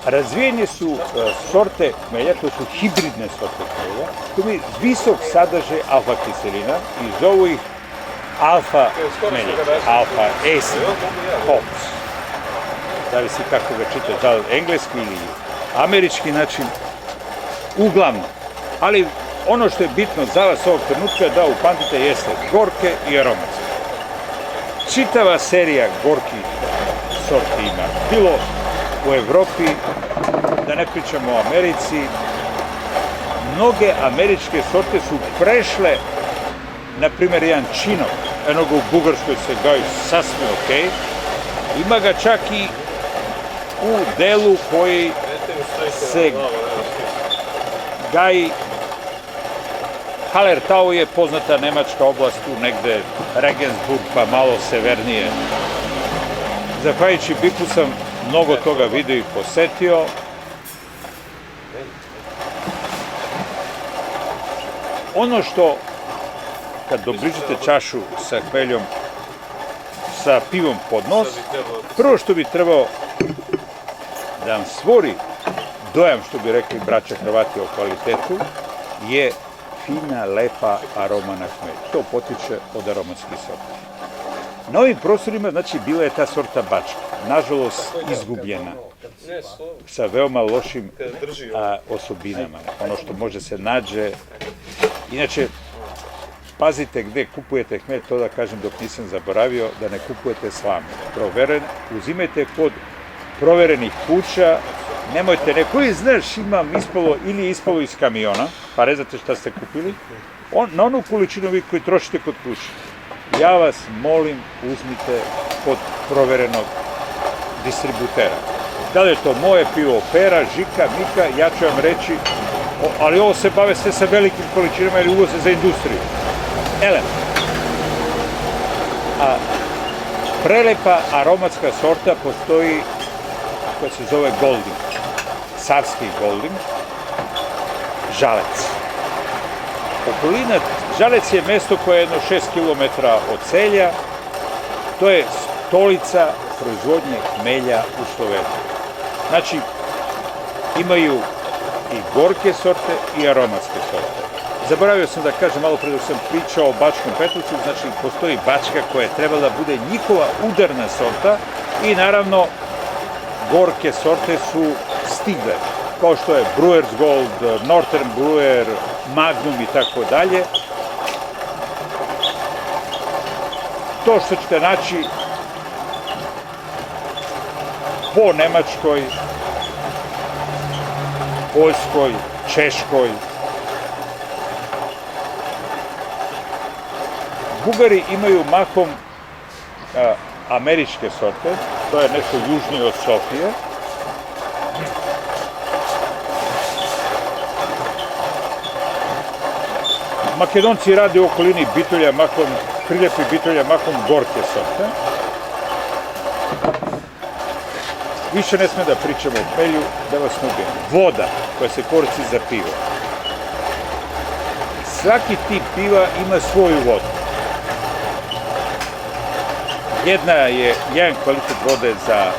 razvijene su sorte hmelja, to su hibridne sorte hmelja, koji imaju visok sadržaj alfa kiselina i zovu ih alfa hmelja, alfa acid hops. Zavisi kako ga čita, da li engleski ili američki način, uglavnom. Ali ono što je bitno za vas ovog trenutka da upamtite jeste gorke i aromatske. Čitava serija gorkih sorti ima, bilo u Evropi, da ne pričamo o Americi, mnoge američke sorte su prešle, na primjer, jedan činok, enoga u Bugarskoj se gaji sasvim okej, ima ga čak i u delu koji se gaji. Hallertau je poznata nemačka oblast, tu negde Regensburg, pa malo severnije. Zahvaljujući Biku sam mnogo toga vidio i posetio. Ono što, kad dobližite čašu sa hmeljom, sa pivom pod nos, prvo što bi trebao da vam stvori dojam, što bi rekli braća Hrvati o kvalitetu, je fina, lepa aroma na hmelj. To potiče od aromatskih sorti. Na ovim prostorima, znači, bila je ta sorta bačka, nažalost izgubljena, sa veoma lošim osobinama. Ono što može se nađe. Inače, pazite gde kupujete hmelj, to da kažem dok nisam zaboravio, da ne kupujete slamu. Uzimajte kod proverenih kuća, nemojte, neko je, znaš, imam ispalo, ili je ispalo iz kamiona, pa ne znate šta ste kupili, na onu količinu vi koji trošite kod kuće. Ja vas molim, uzmite kod proverenog distributera. Da li je to moje pivo, Pera, Žika, Mika, ja ću vam reći, ali ovo se bave sve sa velikim količinama ili uvoze za industriju. Elem, prelepa aromatska sorta postoji koja se zove Golding, savski Golding, Žalec. Okolina, Žalec je mesto koje je jedno 6 km od Celja, to je stolica proizvodnje hmelja u Sloveniji. Znači, imaju i gorke sorte i aromatske sorte. Zaboravio sam da kažem malo pre dok sam pričao o Bačkom Petrovcu, znači postoji Bačka koja je trebala da bude njihova udarna sorta i naravno gorke sorte su stigle, kao što je Brewer's Gold, Northern Brewer, Magnum i tako dalje. To što ćete naći po Nemačkoj, Poljskoj, Češkoj. Bugari imaju mahom američke sorte, to je nešto južnije od Sofije. Makedonci rade u okolini Bitolja mahom, Priljepi Bitolja mahom gorke sorte. Više ne sme da pričamo o hmelju, da vas ne ubijem. Voda koja se koristi za pivo. Svaki tip piva ima svoju vodu. Jedan kvalitet vode za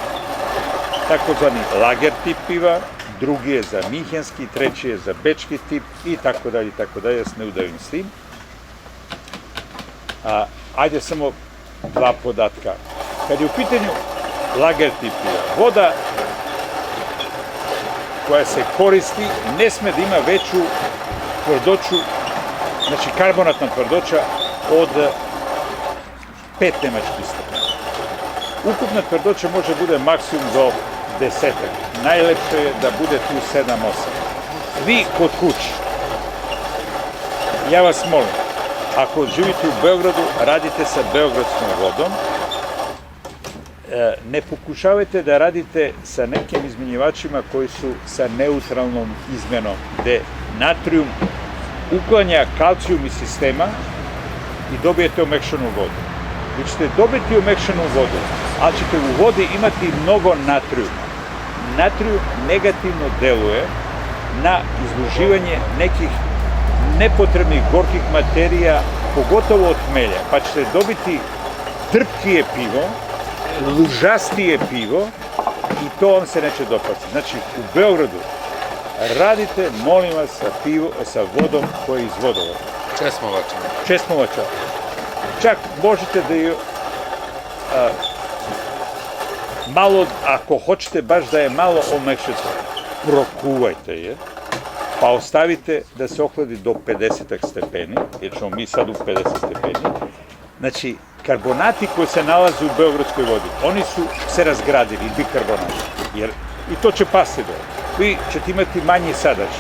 takozvani lager tip piva, drugi je za minhenski, treći je za bečki tip i tako dalje, ja se ne udavim s tim. Ajde samo dva podatka. Kad je u pitanju lager tip piva, voda koja se koristi ne sme da ima veću tvrdoću, znači karbonatna tvrdoća od 5 nemačkih stepena. Ukupna tvrdoća može bude maksimum do 10. Najlepše je da bude tu 7-8. Vi kod kuće, ja vas molim, ako živite u Beogradu, radite sa beogradskom vodom, ne pokušavajte da radite sa nekim izmenjivačima koji su sa neutralnom izmenom, gde natrijum uklanja kalcijum iz sistema i dobijete omekšanu vodu. Vi ćete dobiti omekšanu vodu, ali ćete u vodi imati mnogo natrijuma. Natrijum negativno deluje na izluživanje nekih nepotrebnih gorkih materija, pogotovo od hmelja, pa ćete dobiti trpkije pivo, lužastije pivo i to vam se neće dopasti. Znači, u Beogradu radite, molim vas, sa vodom koja je iz vodovoda. Česmovača. Čak možete da je malo, ako hoćete baš da je malo omekšate, prokuvajte je, pa ostavite da se ohladi do 50 stepeni, jer ćemo mi sad u 50 stepeni. Znači, karbonati koji se nalaze u beogradskoj vodi, oni su se razgradili, bikarbonati, jer i to će pasti dole. Vi ćete imati manji sadaž.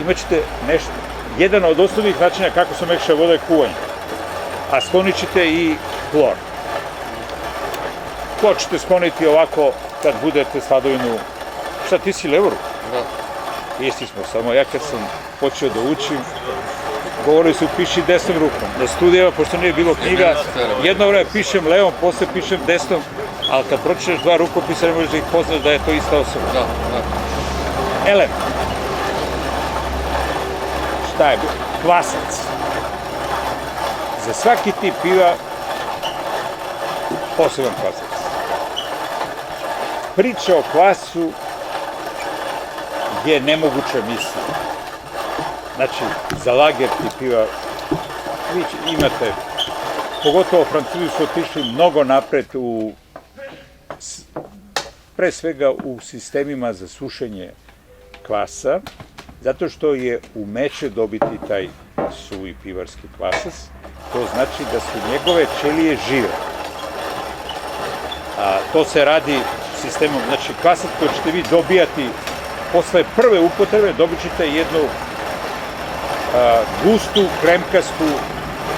Imaćete nešto, jedan od osnovnih načina kako se omekša voda je kuvanje, a sklonit ćete i klor. To ćete skloniti ovako kad budete sladovinu. Šta, ti si levoru? Da. Isti smo, samo ja kad sam počeo da učim, govorili su piši desnom rukom. Na studijama, pošto nije bilo knjiga, jedno vreme pišem levom, posle pišem desnom, ali kad pročitaš dva rukopisa ne možeš da ih poznaš da je to ista osoba. Da. Elem. Šta je bilo? Kvasac. Za svaki tip piva poseban kvasac. Priča o kvasu je nemoguća misija. Znači, za lager tip piva vi imate, pogotovo Francuzi su otišli mnogo napred pre svega u sistemima za sušenje kvasa, zato što je umeće dobiti taj suvi pivarski kvasac, to znači da su njegove ćelije žive. To se radi sistemom, znači kvasac koji ćete vi dobijati posle prve upotrebe, dobit ćete jednu gustu,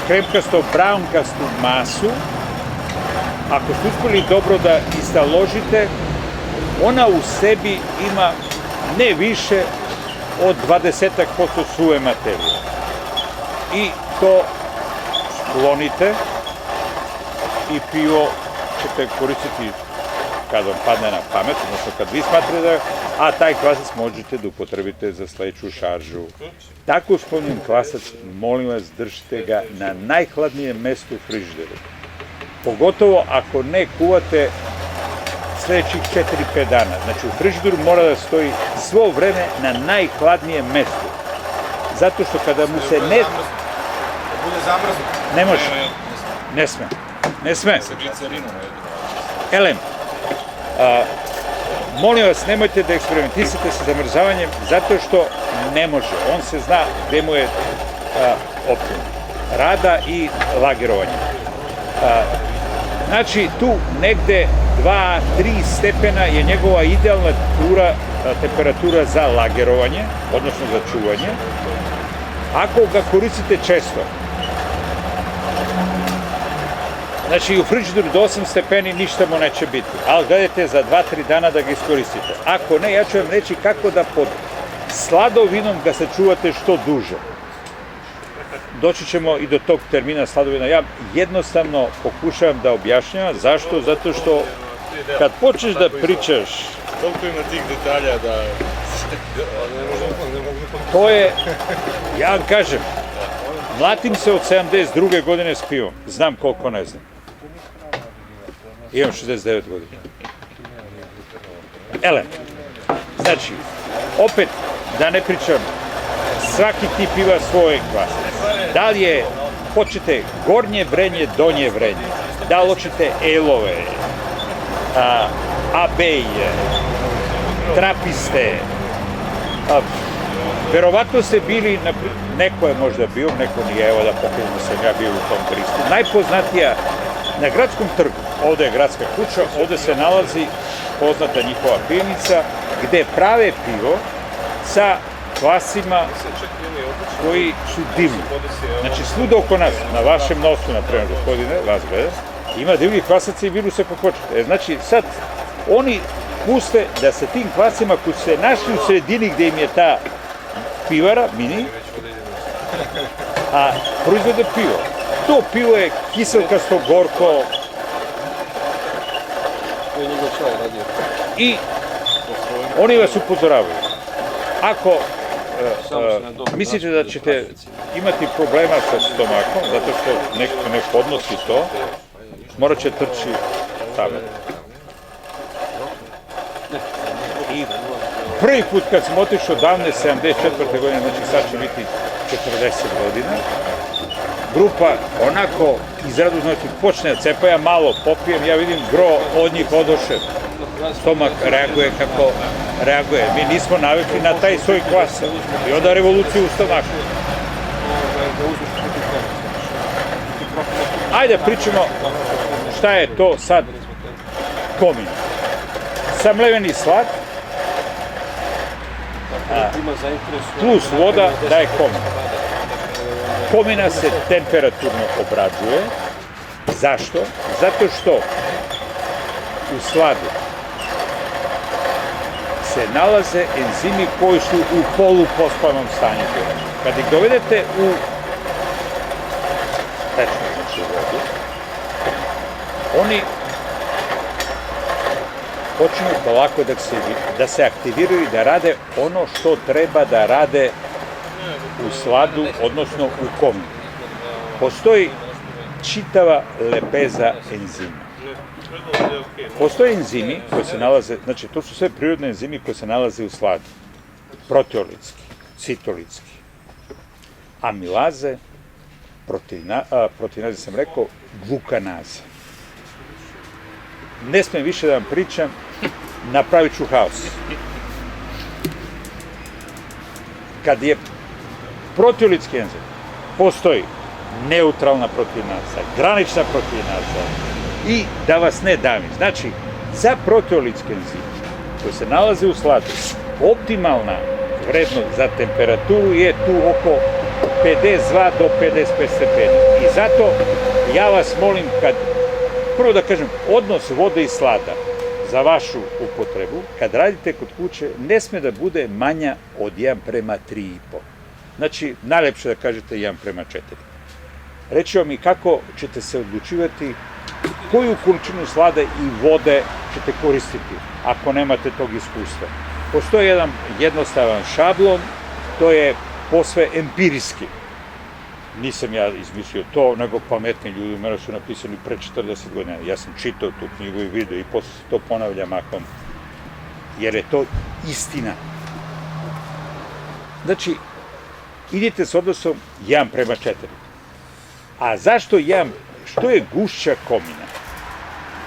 kremkasto-braunkastu masu. Ako ste uspeli dobro da istaložite, ona u sebi ima ne više od 20% suve materije. I to sklonite i pivo ćete koristiti kad vam padne na pamet, odnosno kad vi smatrate, a taj kvasac možete da upotrebite za sledeću šaržu. Tako sklonjen kvasac, molim vas, držite ga na najhladnijem mestu u frižideru. Pogotovo ako ne kuvate sledećih 4-5 dana. Znači, u frižideru mora da stoji svo vreme na najhladnijem mestu. Zato što kada mu se ne... Da bude zamrznut. Ne može. Ne sme. Ne sme. Sa glicerinom. Elem, molim vas, nemojte da eksperimentisate sa zamrzavanjem, zato što ne može. On se zna gde mu je optimum rada i lagerovanja. Znači, tu negde 2-3 stepena je njegova idealna temperatura za lagerovanje, odnosno za čuvanje. Ako ga koristite često, znači u frižideru do 8 stepeni ništa mu neće biti, ali gledajte za 2-3 dana da ga iskoristite. Ako ne, ja ću vam reći kako da pod sladovinom ga sačuvate što duže. Doći ćemo i do tog termina sladovina. Ja jednostavno pokušavam da objašnjavam. Zašto? Zato što kad počneš da pričaš... Toliko ima tih detalja da... To je, ja vam kažem, mlatim se od 72. godine s pivom. Znam koliko ne znam. Imam 69 godina. Elem, znači, opet, da ne pričam, svaki tip piva svoje kvase. Da li je, hoćete gornje vrenje, donje vrenje, da li hoćete elove, abeje, trapiste, verovatno ste bili, neko je možda bio, neko nije, evo da pokrenemo sam ja bio u tom Kristu. Najpoznatija na gradskom trgu, ovde je gradska kuća, ovde se nalazi poznata njihova pivnica, gde prave pivo sa kvasima koji su divni. Znači, svuda oko nas, na vašem nosu, na primer, gospodine, vas gleda, ima divnih kvasaca i virusa kako hoćete. Znači, sad, oni puste da sa tim kvasima koji su se našli u sredini gde im je ta pivara, mini, a proizvode pivo. To pivo je kiselkasto, gorko i oni vas upozoravaju. Ako mislite da ćete imati problema sa stomakom, zato što neko ne podnosi to, morat će trči tamo. prvi put kad sam otišao davne 74. godine, znači sad će biti 40 godina, grupa onako izradu, znači počne da cepa, ja malo popijem, ja vidim gro od njih odoše, stomak reaguje kako reaguje. Mi nismo navikli na taj svoj kvasa i onda revoluciju u stomaku. Ajde pričamo šta je to sad komin. Samleveni slad plus voda daje komin. Komina se temperaturno obrađuje. Zašto? Zato što u sladu se nalaze enzimi koji su u polupospalnom stanju. Kad ih dovedete u tečnu vodu, oni počinju polako da se aktiviraju i da rade ono što treba da rade u sladu, odnosno u kominu. Postoji čitava lepeza enzima. Postoje enzimi koji se nalaze, znači to su sve prirodne enzimi koji se nalaze u sladu. Proteolitski, citolitski, amilaze, proteinaze sam rekao, glukanaze. Ne smijem više da vam pričam, napravit ću haos. Kad je proteolitski enzim, postoji neutralna proteinaza, granična proteinaza i da vas ne davim. Znači, za proteolitski enzim koji se nalaze u sladu, optimalna vrednost za temperaturu je tu oko 52 do 55 stepeni. I zato ja vas molim, kad, prvo da kažem, odnos vode i slada za vašu upotrebu, kad radite kod kuće, ne sme da bude manja od 1:3,5. Znači, najlepše da kažete 1:4. Reći vam i kako ćete se odlučivati koju količinu slada i vode ćete koristiti, ako nemate tog iskustva. Postoji jedan jednostavan šablon, to je posve empirijski. Nisam ja izmislio to, nego pametni ljudi, mene su napisani pre 40 godina. Ja sam čitao tu knjigu i video i posle to ponavljam akom, jer je to istina. Znači, idite s odnosom 1:4. A zašto što je gušća komina?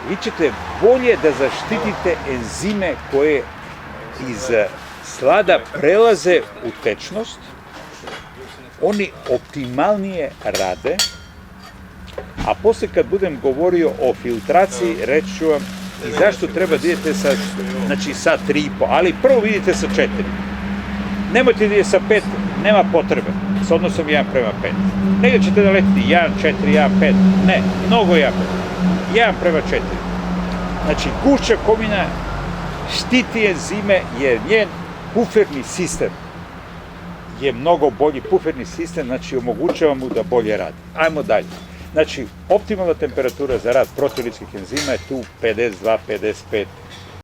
Vi ćete bolje da zaštitite enzime koje iz slada prelaze u tečnost, oni optimalnije rade, a posle kad budem govorio o filtraciji, reći ću vam i zašto treba da idete sa 3,5, ali prvo vidite sa 4. Nemojte da idete sa 5, nema potrebe, sa odnosom 1:5. Negdje ćete da letiti 1:4, 1:5, ne, mnogo 1:4. Znači, gušća komina štiti enzime jer njen buferni sistem je mnogo bolji buferni sistem, znači omogućava mu da bolje radi. Ajmo dalje. Znači, optimalna temperatura za rad proteolitskih enzima je tu 52, 55